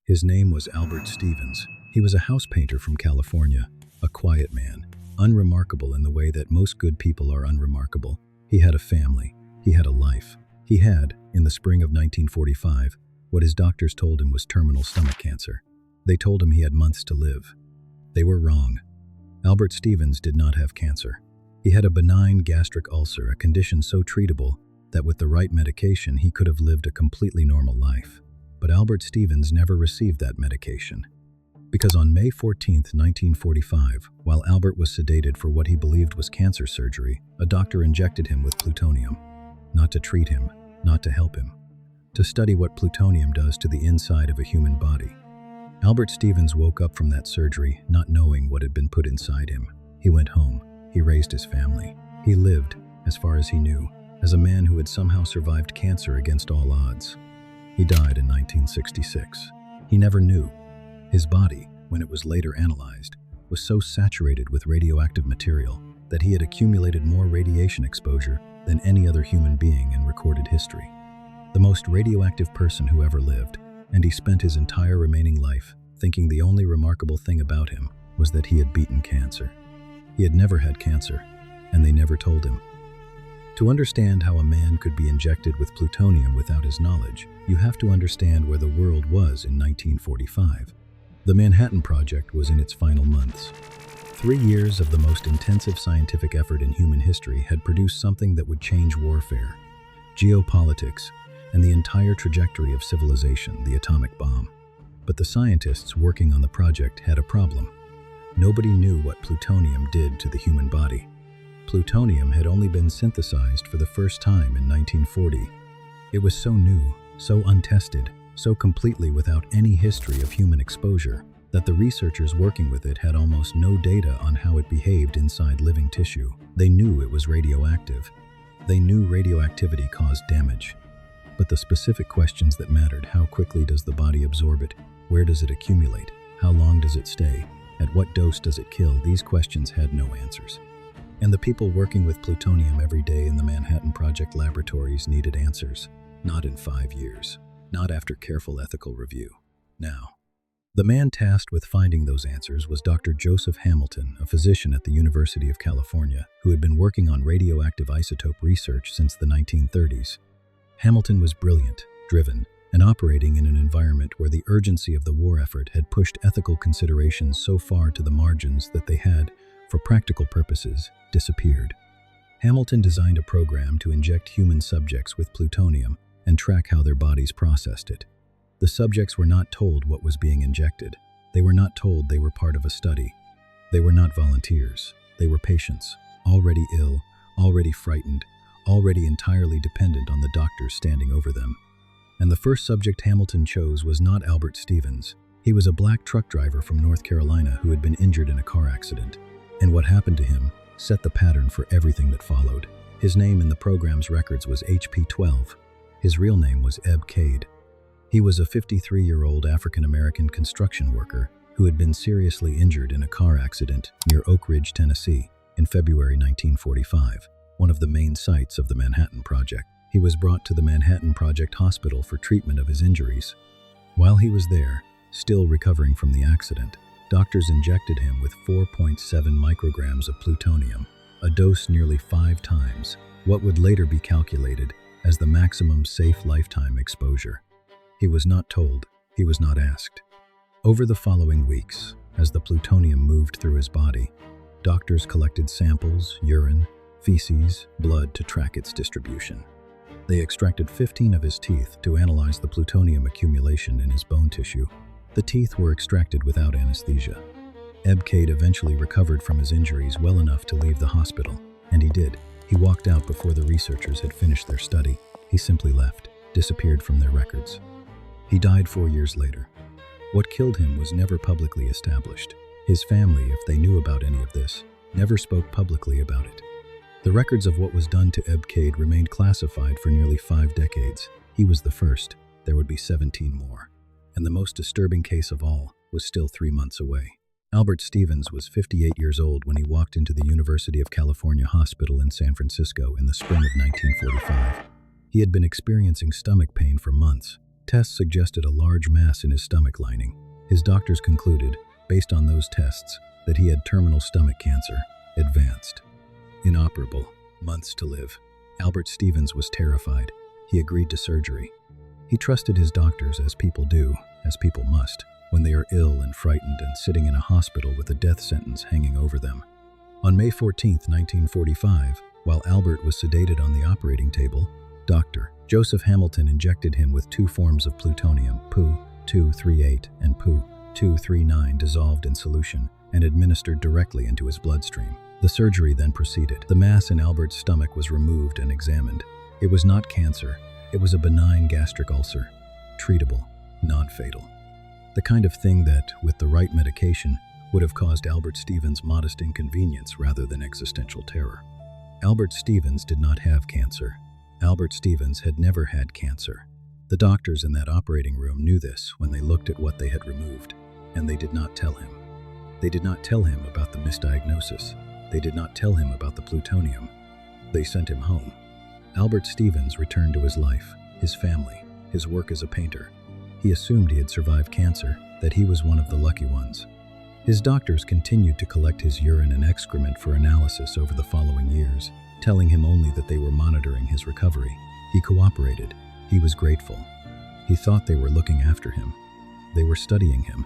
His name was Albert Stevens. He was a house painter from California, a quiet man, unremarkable in the way that most good people are unremarkable. He had a family. He had a life. He had, in the spring of 1945, what his doctors told him was terminal stomach cancer. They told him he had months to live. They were wrong. Albert Stevens did not have cancer. He had a benign gastric ulcer, a condition so treatable that with the right medication he could have lived a completely normal life. But Albert Stevens never received that medication. Because on May 14, 1945, while Albert was sedated for what he believed was cancer surgery, a doctor injected him with plutonium. Not to treat him, not to help him. To study what plutonium does to the inside of a human body. Albert Stevens woke up from that surgery not knowing what had been put inside him. He went home. He raised his family. He lived, as far as he knew, as a man who had somehow survived cancer against all odds. He died in 1966. He never knew. His body, when it was later analyzed, was so saturated with radioactive material that he had accumulated more radiation exposure than any other human being in recorded history. The most radioactive person who ever lived, and he spent his entire remaining life thinking the only remarkable thing about him was that he had beaten cancer. He had never had cancer, and they never told him. To understand how a man could be injected with plutonium without his knowledge, you have to understand where the world was in 1945. The Manhattan Project was in its final months. 3 years of the most intensive scientific effort in human history had produced something that would change warfare, geopolitics, and the entire trajectory of civilization, the atomic bomb. But the scientists working on the project had a problem. Nobody knew what plutonium did to the human body. Plutonium had only been synthesized for the first time in 1940. It was so new, so untested, so completely without any history of human exposure, that the researchers working with it had almost no data on how it behaved inside living tissue. They knew it was radioactive. They knew radioactivity caused damage. But the specific questions that mattered, how quickly does the body absorb it? Where does it accumulate? How long does it stay? At what dose does it kill? These questions had no answers. And the people working with plutonium every day in the Manhattan Project laboratories needed answers. Not in 5 years. Not after careful ethical review. Now. The man tasked with finding those answers was Dr. Joseph Hamilton, a physician at the University of California, who had been working on radioactive isotope research since the 1930s. Hamilton was brilliant, driven, and operating in an environment where the urgency of the war effort had pushed ethical considerations so far to the margins that they had, for practical purposes, disappeared. Hamilton designed a program to inject human subjects with plutonium and track how their bodies processed it. The subjects were not told what was being injected. They were not told they were part of a study. They were not volunteers. They were patients, already ill, already frightened, already entirely dependent on the doctors standing over them. And the first subject Hamilton chose was not Albert Stevens. He was a black truck driver from North Carolina who had been injured in a car accident. And what happened to him set the pattern for everything that followed. His name in the program's records was HP-12. His real name was Ebb Cade. He was a 53-year-old African-American construction worker who had been seriously injured in a car accident near Oak Ridge, Tennessee, in February 1945, one of the main sites of the Manhattan Project. He was brought to the Manhattan Project Hospital for treatment of his injuries. While he was there, still recovering from the accident, doctors injected him with 4.7 micrograms of plutonium, a dose nearly 5 times what would later be calculated as the maximum safe lifetime exposure. He was not told, he was not asked. Over the following weeks, as the plutonium moved through his body, doctors collected samples, urine, feces, blood to track its distribution. They extracted 15 of his teeth to analyze the plutonium accumulation in his bone tissue. The teeth were extracted without anesthesia. Ebb Cade eventually recovered from his injuries well enough to leave the hospital, and he did. He walked out before the researchers had finished their study. He simply left, disappeared from their records. He died 4 years later. What killed him was never publicly established. His family, if they knew about any of this, never spoke publicly about it. The records of what was done to Ebb Cade remained classified for nearly 5 decades. He was the first. There would be 17 more. And the most disturbing case of all was still 3 months away. Albert Stevens was 58 years old when he walked into the University of California Hospital in San Francisco in the spring of 1945. He had been experiencing stomach pain for months, Tests suggested a large mass in his stomach lining. His doctors concluded, based on those tests, that he had terminal stomach cancer, advanced, inoperable, months to live. Albert Stevens was terrified. He agreed to surgery. He trusted his doctors, as people do, as people must, when they are ill and frightened and sitting in a hospital with a death sentence hanging over them. On May 14, 1945, while Albert was sedated on the operating table, Dr. Joseph Hamilton injected him with 2 forms of plutonium, Pu-238 and Pu-239, dissolved in solution and administered directly into his bloodstream. The surgery then proceeded. The mass in Albert's stomach was removed and examined. It was not cancer. It was a benign gastric ulcer, treatable, non-fatal. The kind of thing that, with the right medication, would have caused Albert Stevens modest inconvenience rather than existential terror. Albert Stevens did not have cancer. Albert Stevens had never had cancer. The doctors in that operating room knew this when they looked at what they had removed, and they did not tell him. They did not tell him about the misdiagnosis. They did not tell him about the plutonium. They sent him home. Albert Stevens returned to his life, his family, his work as a painter. He assumed he had survived cancer, that he was one of the lucky ones. His doctors continued to collect his urine and excrement for analysis over the following years, telling him only that they were monitoring his recovery. He cooperated. He was grateful. He thought they were looking after him. They were studying him.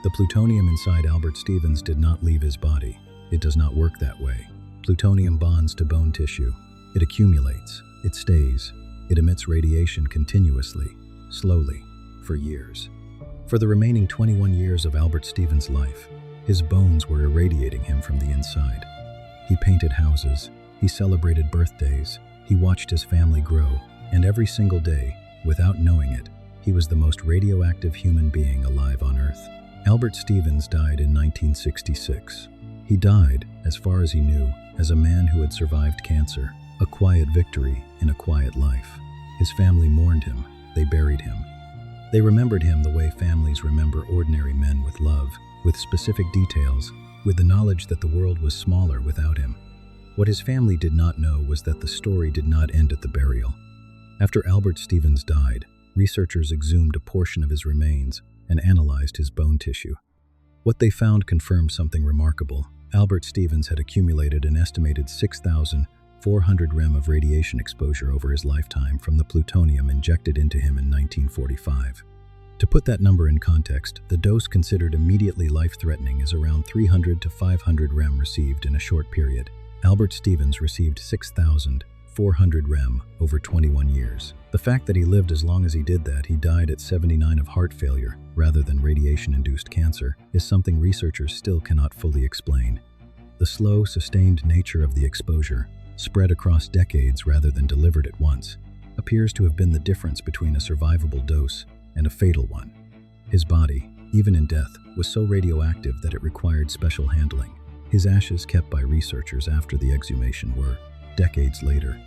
The plutonium inside Albert Stevens did not leave his body. It does not work that way. Plutonium bonds to bone tissue. It accumulates. It stays. It emits radiation continuously, slowly, for years. For the remaining 21 years of Albert Stevens' life, his bones were irradiating him from the inside. He painted houses. He celebrated birthdays. He watched his family grow. And every single day, without knowing it, he was the most radioactive human being alive on Earth. Albert Stevens died in 1966. He died, as far as he knew, as a man who had survived cancer, a quiet victory in a quiet life. His family mourned him. They buried him. They remembered him the way families remember ordinary men, with love, with specific details, with the knowledge that the world was smaller without him. What his family did not know was that the story did not end at the burial. After Albert Stevens died, researchers exhumed a portion of his remains and analyzed his bone tissue. What they found confirmed something remarkable. Albert Stevens had accumulated an estimated 6,400 rem of radiation exposure over his lifetime from the plutonium injected into him in 1945. To put that number in context, the dose considered immediately life-threatening is around 300 to 500 rem received in a short period. Albert Stevens received 6,400 rem over 21 years. The fact that he lived as long as he did that, he died at 79 of heart failure rather than radiation-induced cancer, is something researchers still cannot fully explain. The slow, sustained nature of the exposure, spread across decades rather than delivered at once, appears to have been the difference between a survivable dose and a fatal one. His body, even in death, was so radioactive that it required special handling. His ashes, kept by researchers after the exhumation, were, decades later,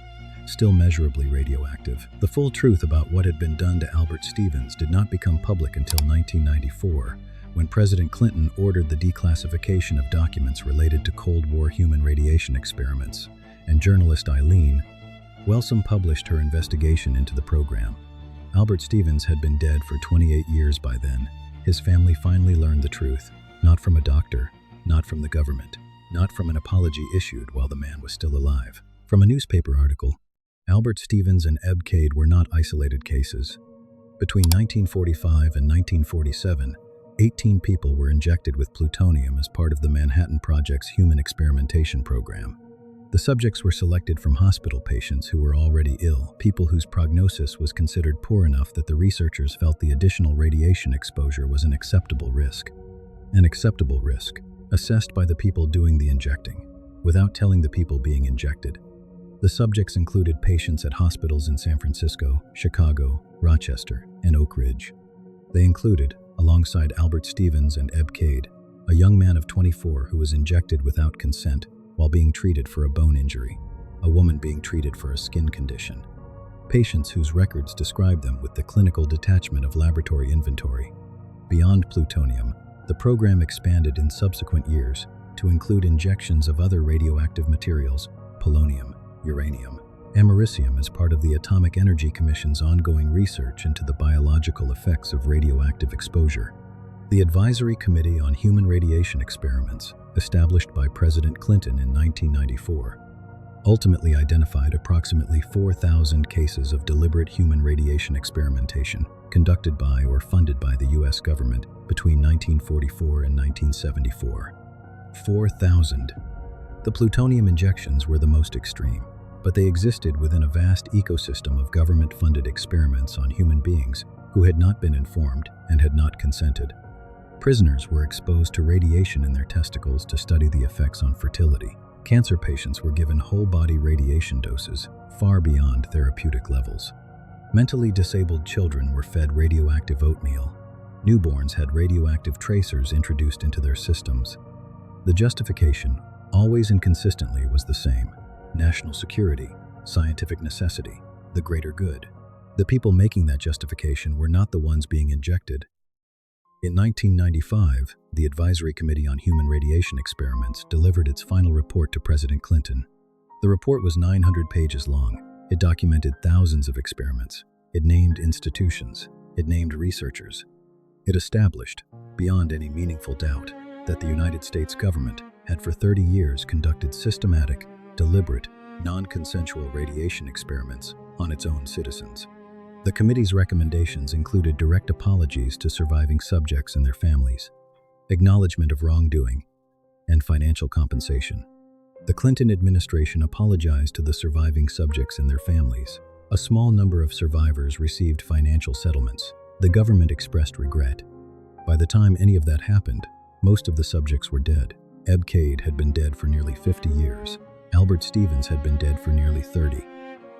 still measurably radioactive. The full truth about what had been done to Albert Stevens did not become public until 1994, when President Clinton ordered the declassification of documents related to Cold War human radiation experiments, and journalist Eileen Wellsom published her investigation into the program. Albert Stevens had been dead for 28 years by then. His family finally learned the truth, not from a doctor, not from the government, not from an apology issued while the man was still alive. From a newspaper article, Albert Stevens and Ebb Cade were not isolated cases. Between 1945 and 1947, 18 people were injected with plutonium as part of the Manhattan Project's human experimentation program. The subjects were selected from hospital patients who were already ill, people whose prognosis was considered poor enough that the researchers felt the additional radiation exposure was an acceptable risk. An acceptable risk, assessed by the people doing the injecting, without telling the people being injected. The subjects included patients at hospitals in San Francisco, Chicago, Rochester, and Oak Ridge. They included, alongside Albert Stevens and Ebb Cade, a young man of 24 who was injected without consent while being treated for a bone injury, a woman being treated for a skin condition, patients whose records describe them with the clinical detachment of laboratory inventory. Beyond plutonium, the program expanded in subsequent years to include injections of other radioactive materials, polonium, uranium, Americium is part of the Atomic Energy Commission's ongoing research into the biological effects of radioactive exposure. The Advisory Committee on Human Radiation Experiments, established by President Clinton in 1994, ultimately identified approximately 4,000 cases of deliberate human radiation experimentation conducted by or funded by the U.S. government between 1944 and 1974. 4,000. The plutonium injections were the most extreme, but they existed within a vast ecosystem of government-funded experiments on human beings who had not been informed and had not consented. Prisoners were exposed to radiation in their testicles to study the effects on fertility. Cancer patients were given whole-body radiation doses far beyond therapeutic levels. Mentally disabled children were fed radioactive oatmeal. Newborns had radioactive tracers introduced into their systems. The justification, always and consistently, was the same: national security, scientific necessity, the greater good. The people making that justification were not the ones being injected. In 1995, the Advisory Committee on Human Radiation Experiments delivered its final report to President Clinton. The report was 900 pages long. It documented thousands of experiments. It named institutions. It named researchers. It established, beyond any meaningful doubt, that the United States government had for 30 years conducted systematic, deliberate, non-consensual radiation experiments on its own citizens. The committee's recommendations included direct apologies to surviving subjects and their families, acknowledgement of wrongdoing, and financial compensation. The Clinton administration apologized to the surviving subjects and their families. A small number of survivors received financial settlements. The government expressed regret. By the time any of that happened, most of the subjects were dead. Ebb Cade had been dead for nearly 50 years. Albert Stevens had been dead for nearly 30.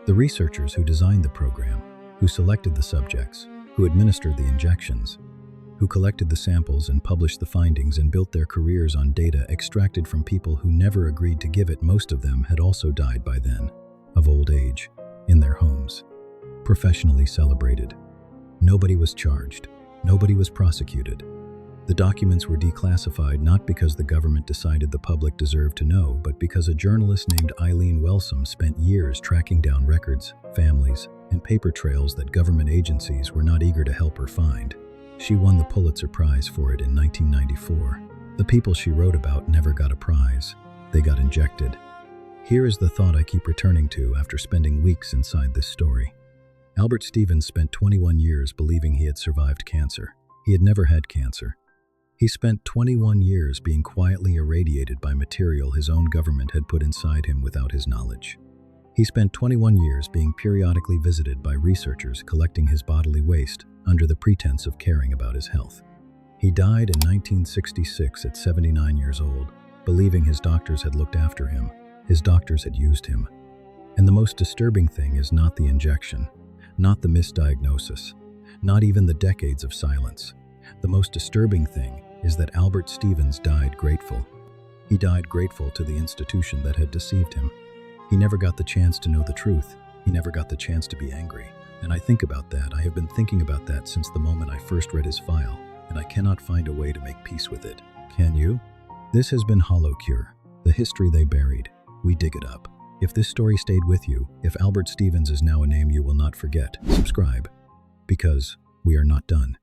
The researchers who designed the program, who selected the subjects, who administered the injections, who collected the samples and published the findings and built their careers on data extracted from people who never agreed to give it, most of them had also died by then, of old age, in their homes, professionally celebrated. Nobody was charged. Nobody was prosecuted. The documents were declassified not because the government decided the public deserved to know, but because a journalist named Eileen Wellsome spent years tracking down records, families, and paper trails that government agencies were not eager to help her find. She won the Pulitzer Prize for it in 1994. The people she wrote about never got a prize. They got injected. Here is the thought I keep returning to after spending weeks inside this story. Albert Stevens spent 21 years believing he had survived cancer. He had never had cancer. He spent 21 years being quietly irradiated by material his own government had put inside him without his knowledge. He spent 21 years being periodically visited by researchers collecting his bodily waste under the pretense of caring about his health. He died in 1966 at 79 years old, believing his doctors had looked after him, his doctors had used him. And the most disturbing thing is not the injection, not the misdiagnosis, not even the decades of silence. The most disturbing thing is that Albert Stevens died grateful. He died grateful to the institution that had deceived him. He never got the chance to know the truth. He never got the chance to be angry. And I think about that. I have been thinking about that since the moment I first read his file, and I cannot find a way to make peace with it. Can you? This has been Hollow Cure, the history they buried. We dig it up. If this story stayed with you, if Albert Stevens is now a name you will not forget, subscribe, because we are not done.